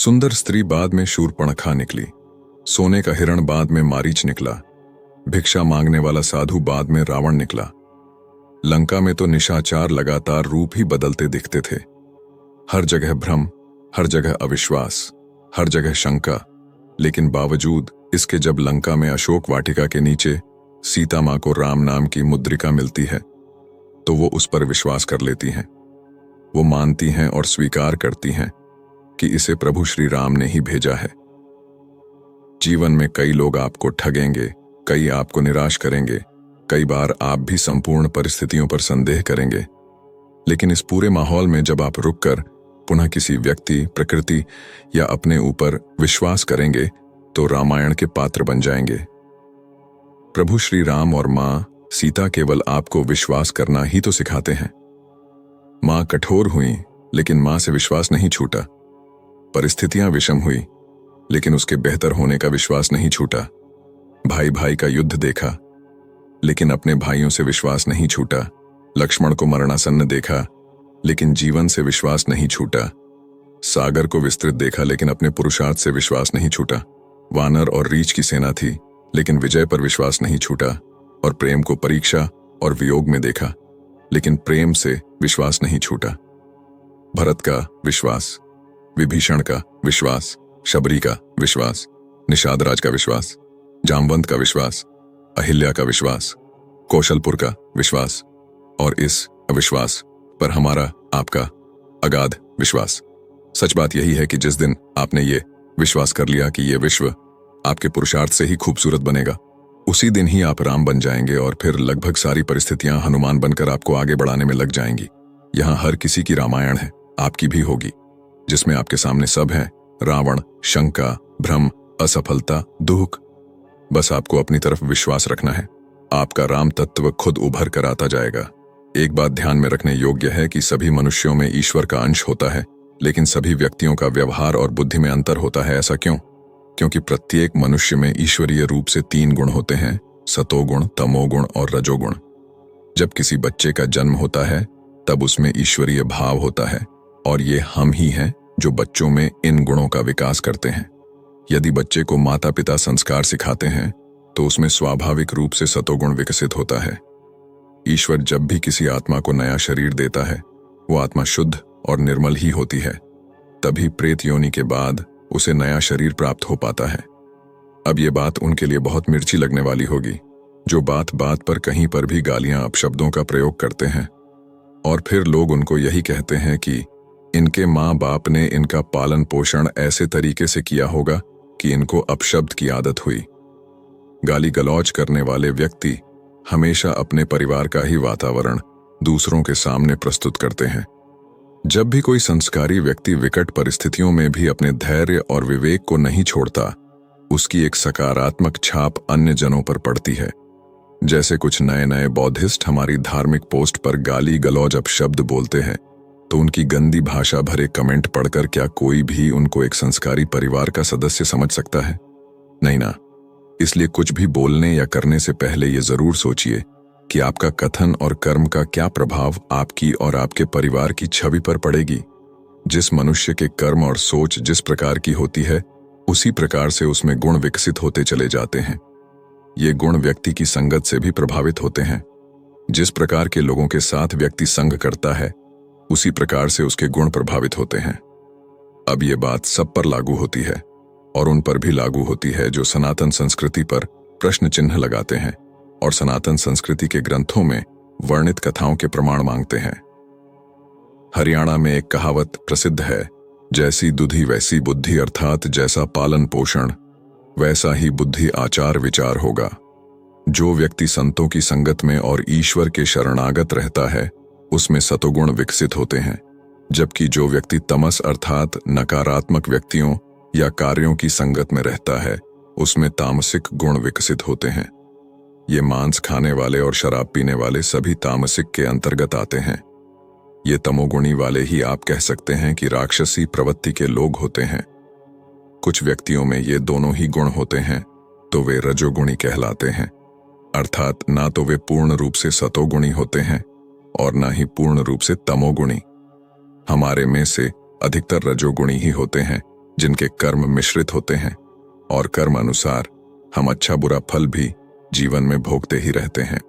सुंदर स्त्री बाद में शूर्पणखा निकली, सोने का हिरण बाद में मारीच निकला, भिक्षा मांगने वाला साधु बाद में रावण निकला। लंका में तो निशाचार लगातार रूप ही बदलते दिखते थे। हर जगह भ्रम, हर जगह अविश्वास, हर जगह शंका। लेकिन बावजूद इसके जब लंका में अशोक वाटिका के नीचे सीता मां को राम नाम की मुद्रिका मिलती है तो वो उस पर विश्वास कर लेती हैं। वो मानती हैं और स्वीकार करती हैं कि इसे प्रभु श्री राम ने ही भेजा है। जीवन में कई लोग आपको ठगेंगे, कई आपको निराश करेंगे, कई बार आप भी संपूर्ण परिस्थितियों पर संदेह करेंगे। लेकिन इस पूरे माहौल में जब आप रुककर पुनः किसी व्यक्ति, प्रकृति या अपने ऊपर विश्वास करेंगे तो रामायण के पात्र बन जाएंगे। प्रभु श्री राम और मां सीता केवल आपको विश्वास करना ही तो सिखाते हैं। मां कठोर हुई लेकिन मां से विश्वास नहीं छूटा। परिस्थितियां विषम हुई लेकिन उसके बेहतर होने का विश्वास नहीं छूटा। भाई भाई का युद्ध देखा लेकिन अपने भाइयों से विश्वास नहीं छूटा। लक्ष्मण को मरणासन्न देखा लेकिन जीवन से विश्वास नहीं छूटा। सागर को विस्तृत देखा लेकिन अपने पुरुषार्थ से विश्वास नहीं छूटा। वानर और रीछ की सेना थी लेकिन विजय पर विश्वास नहीं छूटा। और प्रेम को परीक्षा और वियोग में देखा लेकिन प्रेम से विश्वास नहीं छूटा। भरत का विश्वास, विभीषण का विश्वास, शबरी का विश्वास, निषादराज का विश्वास, जामवंत का विश्वास, अहिल्या का विश्वास, कौशलपुर का विश्वास और इस अविश्वास पर हमारा आपका अगाध विश्वास। सच बात यही है कि जिस दिन आपने ये विश्वास कर लिया कि ये विश्व आपके पुरुषार्थ से ही खूबसूरत बनेगा, उसी दिन ही आप राम बन जाएंगे और फिर लगभग सारी परिस्थितियां हनुमान बनकर आपको आगे बढ़ाने में लग जाएंगी। यहां हर किसी की रामायण है, आपकी भी होगी, जिसमें आपके सामने सब है, रावण, शंका, भ्रम, असफलता, दुख। बस आपको अपनी तरफ विश्वास रखना है। आपका राम तत्व खुद उभर कर आता जाएगा। एक बात ध्यान में रखने योग्य है कि सभी मनुष्यों में ईश्वर का अंश होता है, लेकिन सभी व्यक्तियों का व्यवहार और बुद्धि में अंतर होता है। ऐसा क्यों? क्योंकि प्रत्येक मनुष्य में ईश्वरीय रूप से 3 गुण होते हैं, सतोगुण, तमोगुण और रजोगुण। जब किसी बच्चे का जन्म होता है तब उसमें ईश्वरीय भाव होता है और ये हम ही हैं जो बच्चों में इन गुणों का विकास करते हैं। यदि बच्चे को माता पिता संस्कार सिखाते हैं तो उसमें स्वाभाविक रूप से सतोगुण विकसित होता है। ईश्वर जब भी किसी आत्मा को नया शरीर देता है वो आत्मा शुद्ध और निर्मल ही होती है, तभी प्रेत योनि के बाद उसे नया शरीर प्राप्त हो पाता है। अब ये बात उनके लिए बहुत मिर्ची लगने वाली होगी जो बात बात पर कहीं पर भी गालियां अपशब्दों का प्रयोग करते हैं और फिर लोग उनको यही कहते हैं कि इनके माँ बाप ने इनका पालन पोषण ऐसे तरीके से किया होगा कि इनको अपशब्द की आदत हुई। गाली गलौज करने वाले व्यक्ति हमेशा अपने परिवार का ही वातावरण दूसरों के सामने प्रस्तुत करते हैं। जब भी कोई संस्कारी व्यक्ति विकट परिस्थितियों में भी अपने धैर्य और विवेक को नहीं छोड़ता, उसकी एक सकारात्मक छाप अन्य जनों पर पड़ती है। जैसे कुछ नए नए बौद्धिस्ट हमारी धार्मिक पोस्ट पर गाली गलौज अपशब्द बोलते हैं तो उनकी गंदी भाषा भरे कमेंट पढ़कर क्या कोई भी उनको एक संस्कारी परिवार का सदस्य समझ सकता है? नहीं ना। इसलिए कुछ भी बोलने या करने से पहले ये जरूर सोचिए कि आपका कथन और कर्म का क्या प्रभाव आपकी और आपके परिवार की छवि पर पड़ेगी। जिस मनुष्य के कर्म और सोच जिस प्रकार की होती है उसी प्रकार से उसमें गुण विकसित होते चले जाते हैं। ये गुण व्यक्ति की संगत से भी प्रभावित होते हैं। जिस प्रकार के लोगों के साथ व्यक्ति संग करता है उसी प्रकार से उसके गुण प्रभावित होते हैं। अब ये बात सब पर लागू होती है और उन पर भी लागू होती है जो सनातन संस्कृति पर प्रश्न चिन्ह लगाते हैं और सनातन संस्कृति के ग्रंथों में वर्णित कथाओं के प्रमाण मांगते हैं। हरियाणा में एक कहावत प्रसिद्ध है, जैसी दुधी वैसी बुद्धि, अर्थात जैसा पालन पोषण वैसा ही बुद्धि आचार विचार होगा। जो व्यक्ति संतों की संगत में और ईश्वर के शरणागत रहता है उसमें सतोगुण विकसित होते हैं, जबकि जो व्यक्ति तमस अर्थात नकारात्मक व्यक्तियों या कार्यों की संगत में रहता है उसमें तामसिक गुण विकसित होते हैं। ये मांस खाने वाले और शराब पीने वाले सभी तामसिक के अंतर्गत आते हैं। ये तमोगुणी वाले ही आप कह सकते हैं कि राक्षसी प्रवृत्ति के लोग होते हैं। कुछ व्यक्तियों में ये दोनों ही गुण होते हैं तो वे रजोगुणी कहलाते हैं, अर्थात ना तो वे पूर्ण रूप से सतोगुणी होते हैं और ना ही पूर्ण रूप से तमोगुणी। हमारे में से अधिकतर रजोगुणी ही होते हैं जिनके कर्म मिश्रित होते हैं और कर्म अनुसार हम अच्छा बुरा फल भी जीवन में भोगते ही रहते हैं।